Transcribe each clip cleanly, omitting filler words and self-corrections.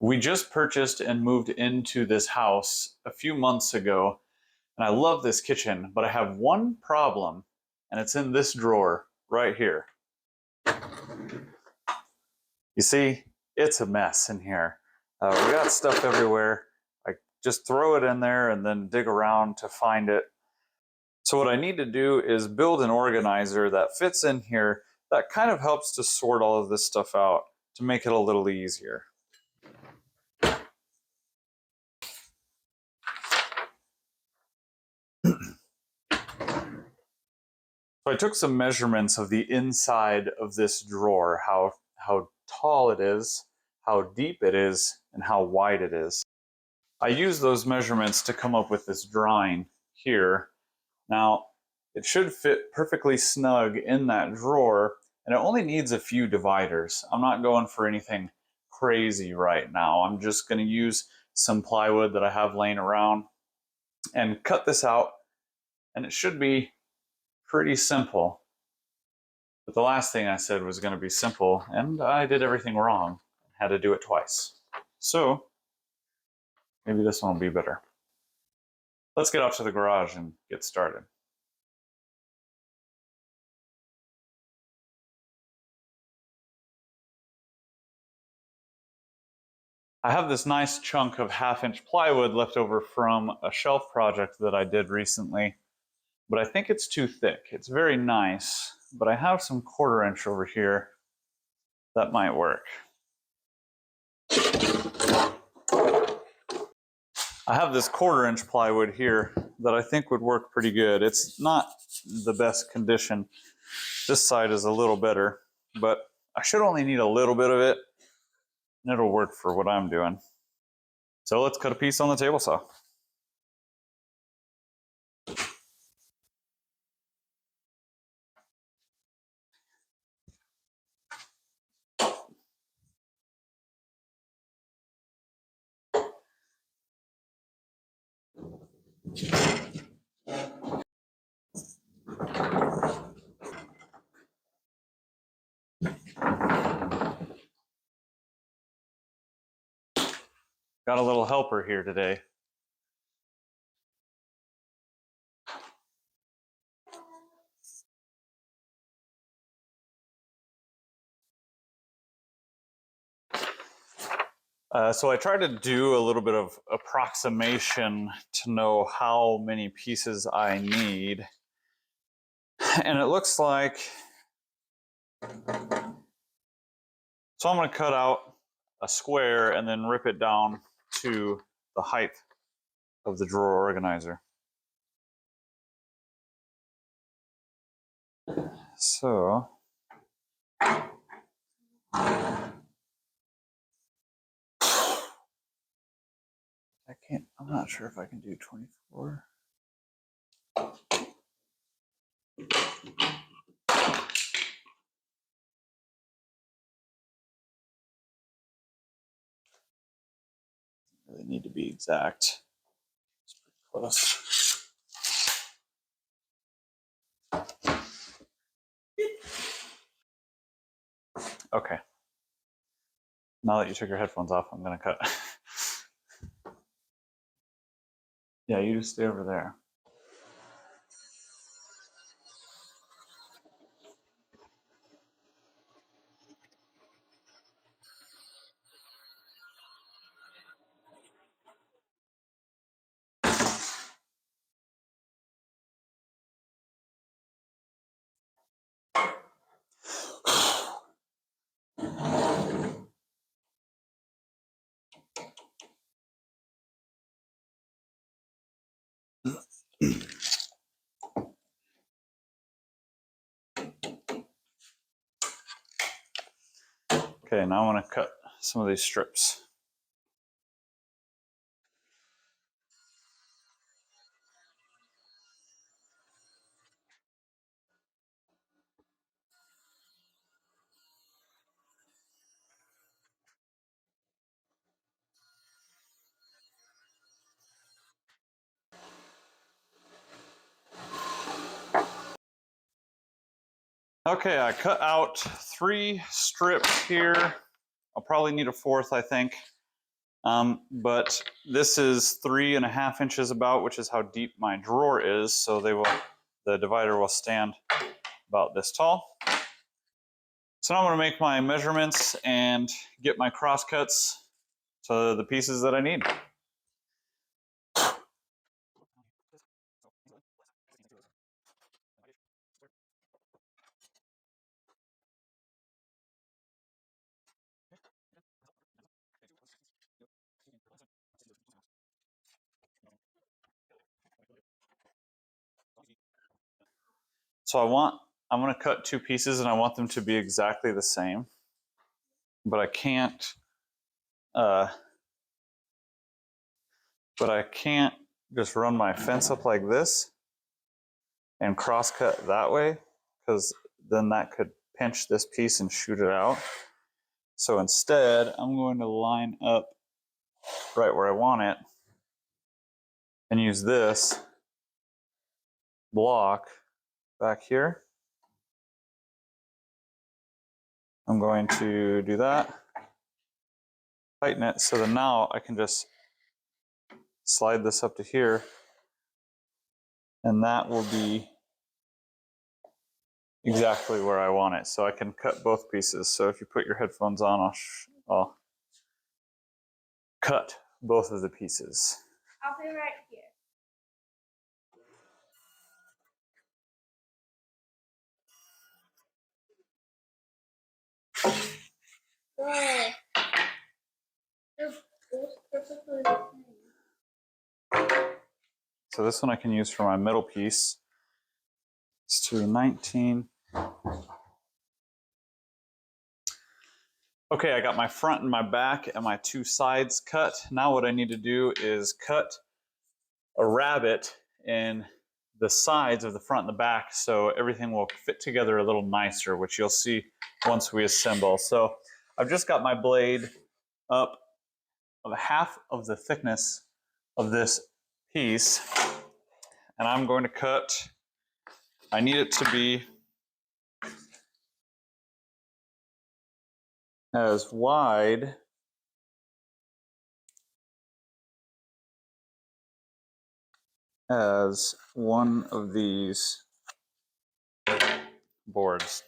We just purchased and moved into this house a few months ago, and I love this kitchen, but I have one problem, and it's in this drawer right here. You see, it's a mess in here. We got stuff everywhere. I just throw it in there and then dig around to find it. So what I need to do is build an organizer that fits in here that kind of helps to sort all of this stuff out to make it a little easier. So I took some measurements of the inside of this drawer, how tall it is, how deep it is, and how wide it is. I used those measurements to come up with this drawing here. Now, it should fit perfectly snug in that drawer, and it only needs a few dividers. I'm not going for anything crazy right now. I'm just going to use some plywood that I have laying around and cut this out, and it should be pretty simple. But the last thing I said was going to be simple, and I did everything wrong and had to do it twice. So maybe this one will be better. Let's get out to the garage and get started. I have this nice chunk of 1/2-inch plywood left over from a shelf project that I did recently, but I think it's too thick. It's very nice, but I have some 1/4 inch over here that might work. I have this 1/4 inch plywood here that I think would work pretty good. It's not the best condition. This side is a little better, but I should only need a little bit of it, and it'll work for what I'm doing. So let's cut a piece on the table saw. Got a little helper here today. So I tried to do a little bit of approximation to know how many pieces I need. And it looks like, so I'm going to cut out a square and then rip it down to the height of the drawer organizer. So I'm not sure if I can do 24. Really need to be exact. It's pretty close. Okay. Now that you took your headphones off, I'm going to cut. Yeah, you just stay over there. Okay, now I want to cut some of these strips. Okay, I cut out 3 strips here. I'll probably need a 4th, I think. But this is 3.5 inches about, which is how deep my drawer is. So the divider will stand about this tall. So now I'm going to make my measurements and get my cross cuts to the pieces that I need. So I'm going to cut 2 pieces and I want them to be exactly the same, but I can't just run my fence up like this and cross cut that way, because then that could pinch this piece and shoot it out. So instead, I'm going to line up right where I want it and use this block back here. I'm going to do that, tighten it, so then now I can just slide this up to here, and that will be exactly where I want it. So I can cut both pieces. So if you put your headphones on, I'll cut both of the pieces. I'll be right here. Good. They're both perfectly the same. So this one I can use for my middle piece. It's to 19. Okay, I got my front and my back and my 2 sides cut. Now what I need to do is cut a rabbet in the sides of the front and the back so everything will fit together a little nicer, which you'll see once we assemble. So I've just got my blade up of half of the thickness of this piece, and I'm going to cut. I need it to be as wide as one of these boards.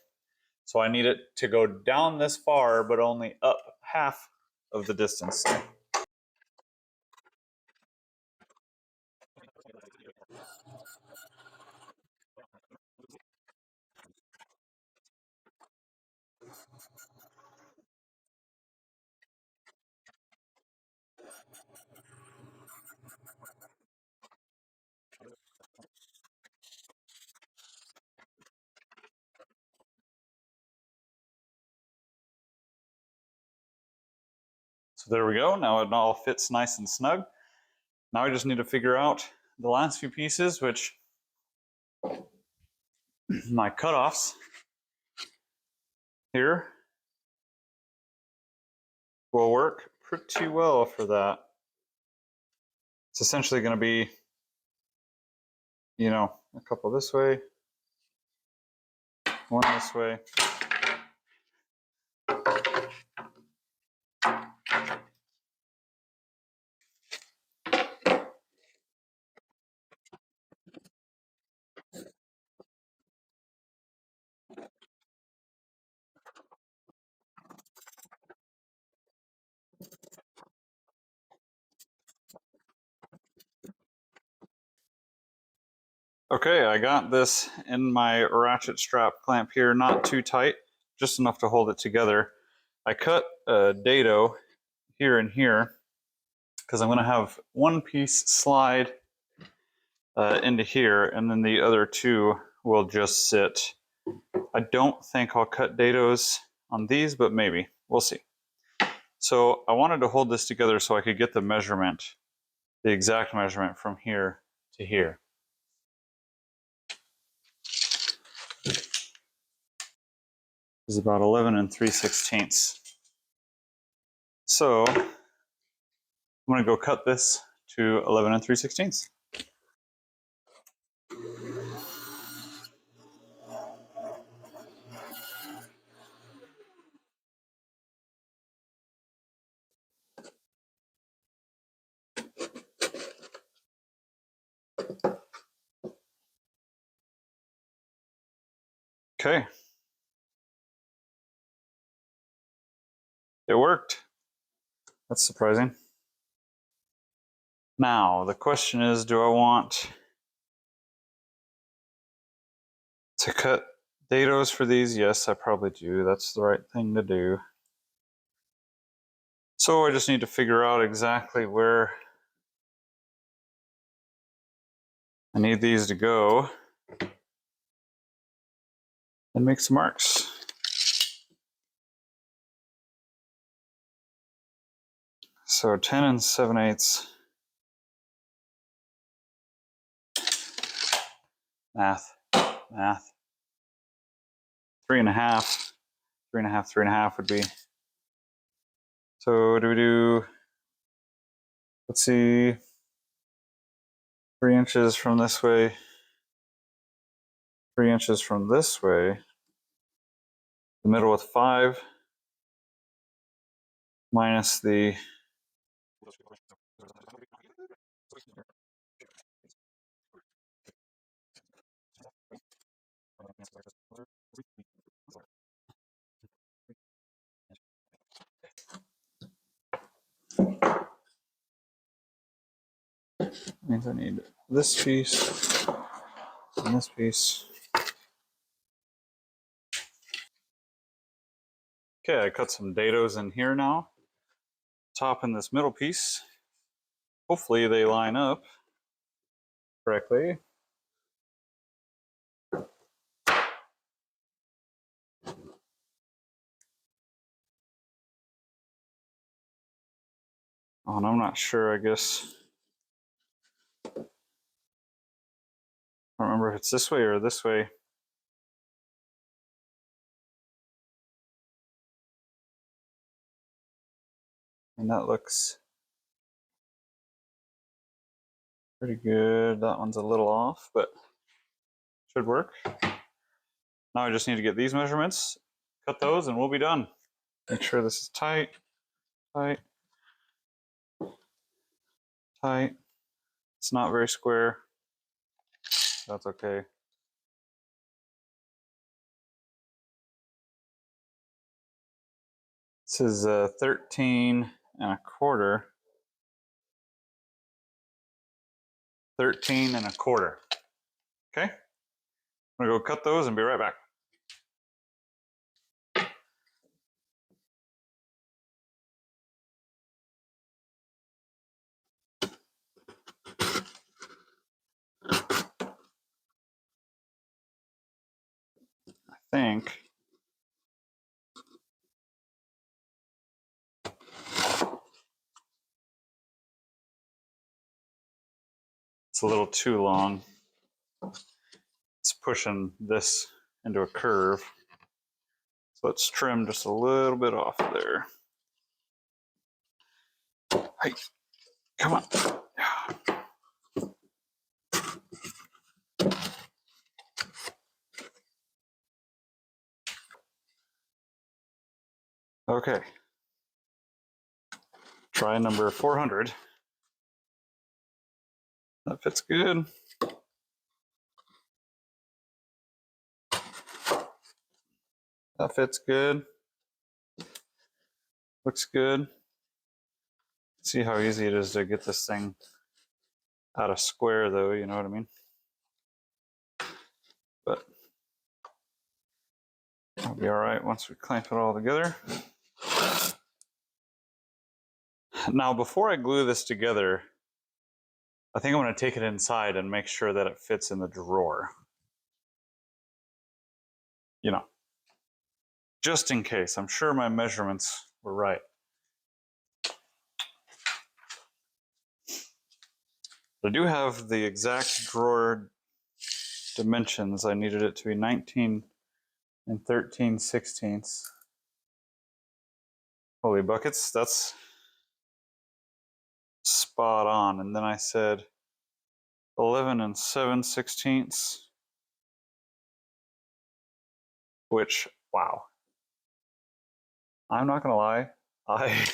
So I need it to go down this far, but only up half of the distance. So there we go. Now it all fits nice and snug. Now I just need to figure out the last few pieces, which my cutoffs here will work pretty well for that. It's essentially going to be, a couple this way, one this way. Okay, I got this in my ratchet strap clamp here, not too tight, just enough to hold it together. I cut a dado here and here because I'm going to have one piece slide into here, and then the other 2 will just sit. I don't think I'll cut dados on these, but maybe. We'll see. So I wanted to hold this together so I could get the measurement, the exact measurement from here to here. Is about 11 3/16. So I'm going to go cut this to 11 3/16. Okay. It worked. That's surprising. Now, the question is, do I want to cut dados for these? Yes, I probably do. That's the right thing to do. So I just need to figure out exactly where I need these to go and make some marks. So 10 and 7/8. Math. 3.5. 3.5, 3.5 would be. So do we do, let's see, 3 inches from this way, 3 inches from this way, the middle with 5, minus the means I need this piece and this piece. Okay, I cut some dados in here now. Top in this middle piece. Hopefully they line up correctly. Oh, and I'm not sure, I guess. I don't remember if it's this way or this way. And that looks pretty good. That one's a little off, but should work. Now I just need to get these measurements, cut those, and we'll be done. Make sure this is tight, tight, tight. It's not very square. That's okay. This is 13.25. 13.25. Okay. I'm gonna go cut those and be right back. I think it's a little too long. It's pushing this into a curve. So let's trim just a little bit off there. Hey, come on. Okay. Try number 400. That fits good. That fits good. Looks good. See how easy it is to get this thing out of square though, you know what I mean? But it'll be all right once we clamp it all together. Now, before I glue this together, I think I'm going to take it inside and make sure that it fits in the drawer. You know, just in case. I'm sure my measurements were right. I do have the exact drawer dimensions. I needed it to be 19 and 13/16. Holy buckets, that's spot on. And then I said 11 and 7/16, which, wow. I'm not gonna lie, I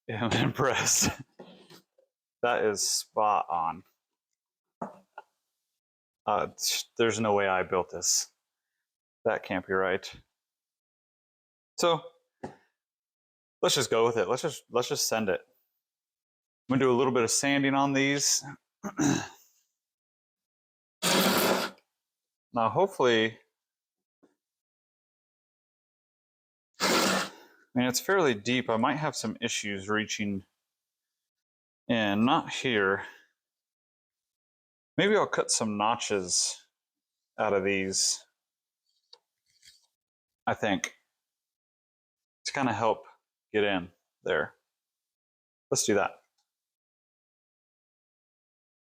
am impressed. That is spot on. There's no way I built this. That can't be right. So let's just go with it. Let's just send it. I'm gonna do a little bit of sanding on these. Now hopefully, I mean, it's fairly deep. I might have some issues reaching in, not here. Maybe I'll cut some notches out of these, I think, to kind of help get in there. Let's do that.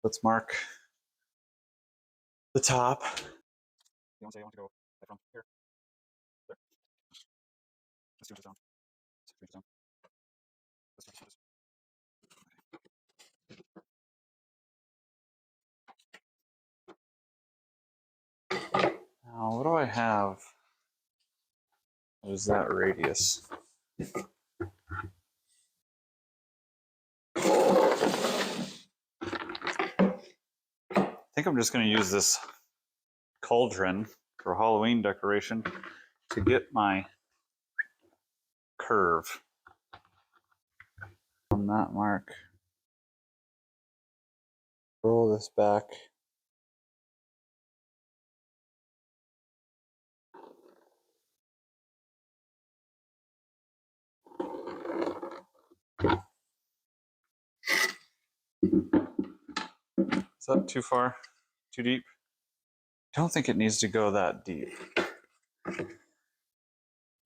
Let's mark the top. You want to say you want to go from here? There. Let's do it down. Let's do it down. Let's do this. Now, what do I have? What is that radius? I think I'm just going to use this cauldron for Halloween decoration to get my curve from that mark. Roll this back. Is that too far? Too deep? I don't think it needs to go that deep.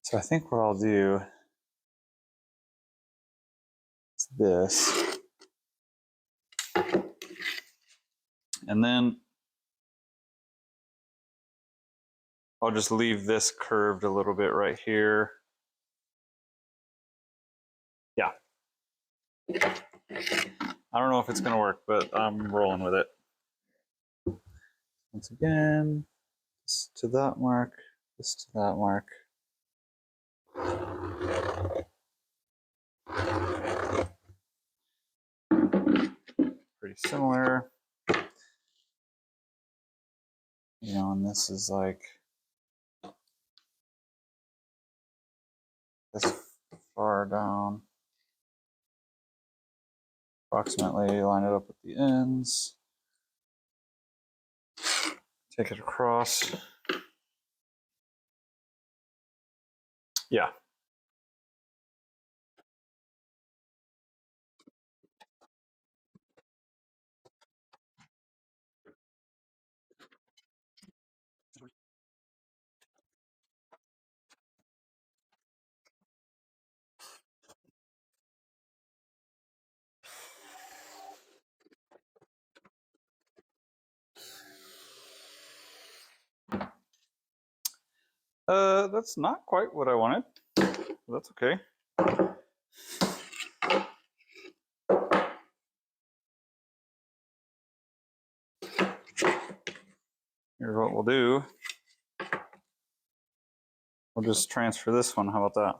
So I think what I'll do is this. And then I'll just leave this curved a little bit right here. Yeah. I don't know if it's going to work, but I'm rolling with it. Once again, this to that mark, this to that mark. Pretty similar. You know, and this is like this far down. Approximately line it up with the ends. Take it across. Yeah. That's not quite what I wanted. That's okay. Here's what we'll do. We'll just transfer this one. How about that?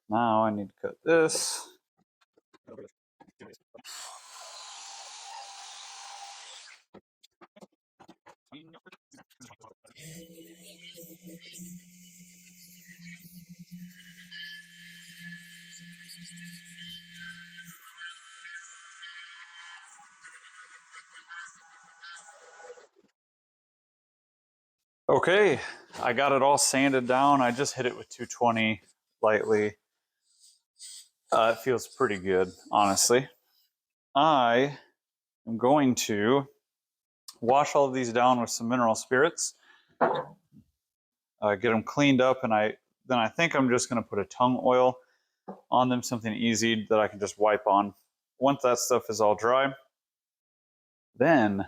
Now I need to cut this. Okay, I got it all sanded down. I just hit it with 220 lightly. It feels pretty good, honestly. I am going to wash all of these down with some mineral spirits, get them cleaned up, and then I think I'm just going to put a tung oil on them, something easy that I can just wipe on. Once that stuff is all dry, then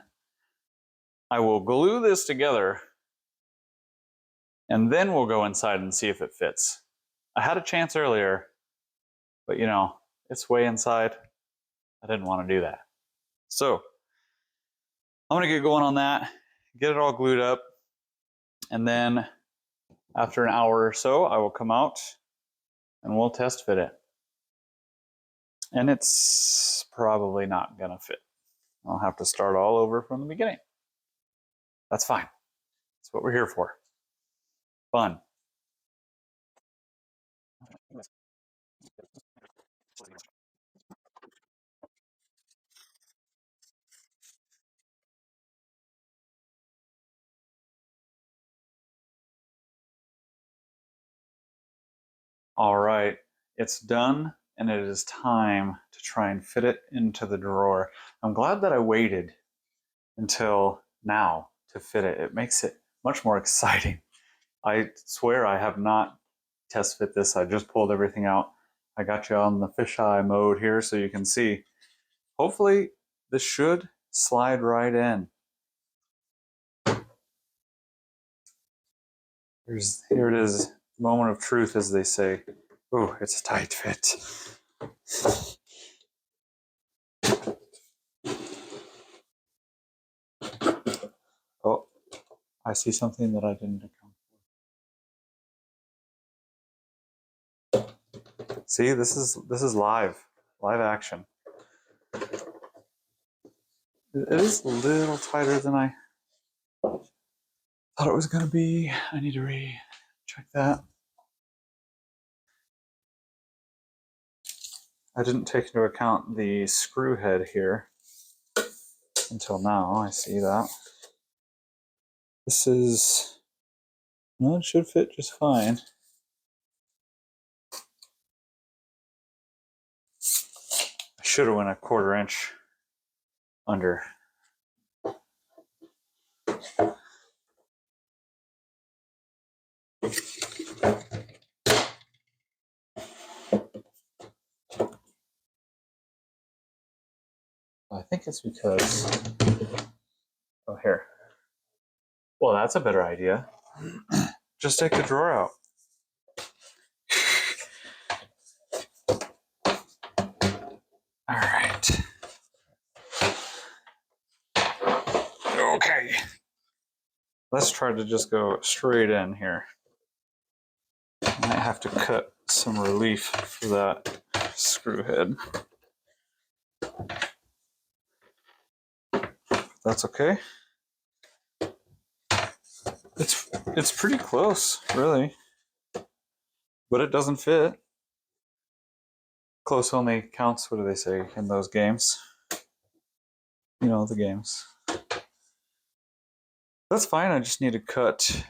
I will glue this together, and then we'll go inside and see if it fits. I had a chance earlier, but you know, it's way inside. I didn't want to do that. So I'm gonna get going on that, get it all glued up, and then after an hour or so, I will come out and we'll test fit it. And it's probably not gonna fit. I'll have to start all over from the beginning. That's fine. That's what we're here for. Fun. All right, it's done, and it is time to try and fit it into the drawer. I'm glad that I waited until now to fit it. It makes it much more exciting. I swear I have not test fit this. I just pulled everything out. I got you on the fisheye mode here so you can see. Hopefully this should slide right in. Here it is, moment of truth, as they say. Oh, it's a tight fit. Oh, I see something that I didn't account for. See, this is live action. It is a little tighter than I thought it was going to be. I need to recheck that. I didn't take into account the screw head here until now. I see that. This is, well, it should fit just fine. I should have went a 1/4 inch under. I think it's because, oh, here. Well, that's a better idea. Just take the drawer out. All right. Okay. Let's try to just go straight in here. I might have to cut some relief for that screw head. That's okay. It's pretty close, really. But it doesn't fit. Close only counts, what do they say in those games? You know, the games. That's fine, I just need to cut,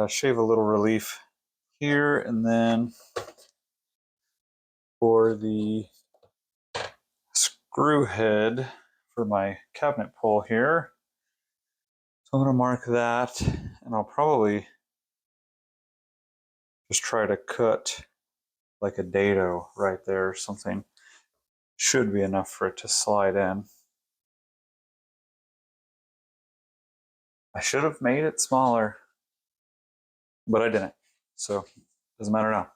shave a little relief here, and then for the screw head for my cabinet pull here. So I'm going to mark that, and I'll probably just try to cut like a dado right there or something. Should be enough for it to slide in. I should have made it smaller, but I didn't. So doesn't matter now.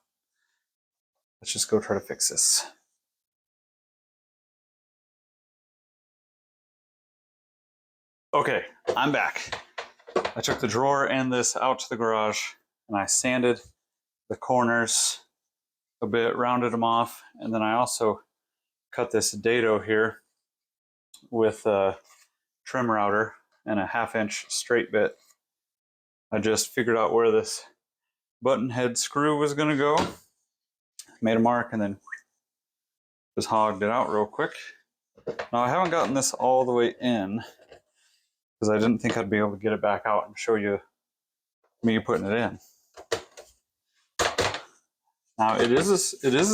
Let's just go try to fix this. Okay, I'm back. I took the drawer and this out to the garage, and I sanded the corners a bit, rounded them off, and then I also cut this dado here with a trim router and a 1/2 inch straight bit. I just figured out where this button head screw was going to go, made a mark, and then just hogged it out real quick. Now I haven't gotten this all the way in because I didn't think I'd be able to get it back out and show you me putting it in. Now it is a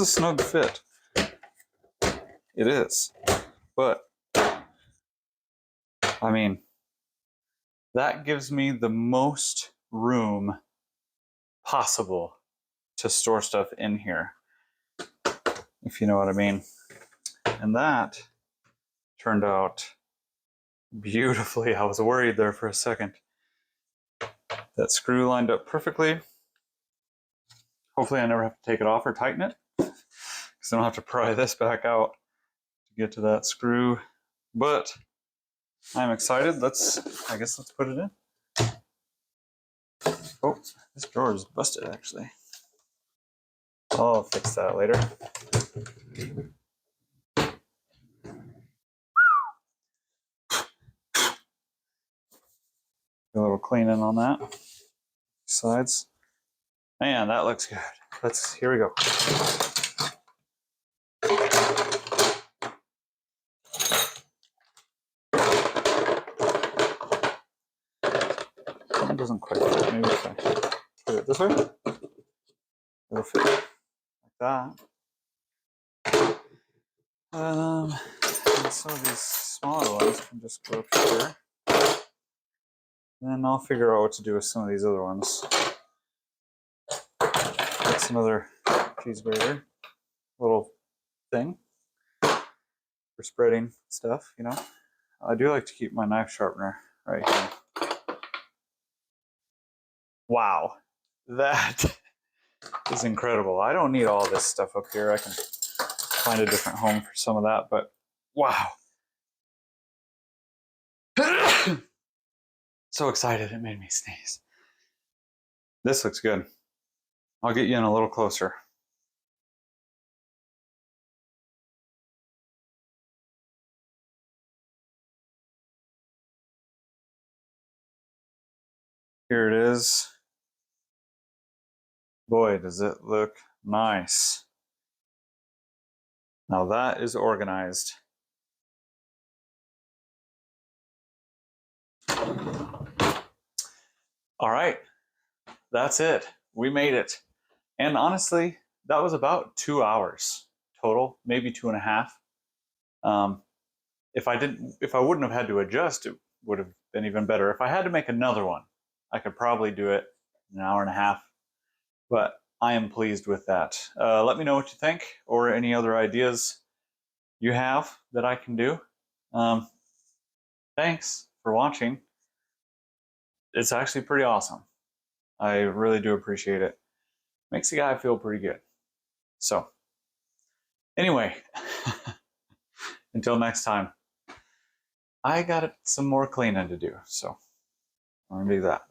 snug fit. It is, but I mean, that gives me the most room possible to store stuff in here, if you know what I mean. And that turned out beautifully. I was worried there for a second. That screw lined up perfectly. Hopefully I never have to take it off or tighten it, because I don't have to pry this back out to get to that screw. But I'm excited. I guess let's put it in. Oh, this drawer is busted actually. I'll fix that later. Do a little cleaning on that. Sides. Man, that looks good. Here we go. That doesn't quite fit. Maybe if I put it this way, it'll fit like that. And some of these smaller ones can just go up here. And then I'll figure out what to do with some of these other ones. That's another cheese grater, little thing for spreading stuff, you know. I do like to keep my knife sharpener right here. Wow, that is incredible. I don't need all this stuff up here. I can find a different home for some of that, but wow. So excited, it made me sneeze. This looks good. I'll get you in a little closer. Here it is. Boy, does it look nice. Now that is organized. All right, that's it. We made it. And honestly, that was about 2 hours total, maybe 2.5. If I wouldn't have had to adjust, it would have been even better. If I had to make another one, I could probably do it in 1.5 hours. But I am pleased with that. Let me know what you think or any other ideas you have that I can do. Thanks for watching. It's actually pretty awesome. I really do appreciate it. Makes the guy feel pretty good. So, anyway, until next time, I got some more cleaning to do. So, I'm going to do that.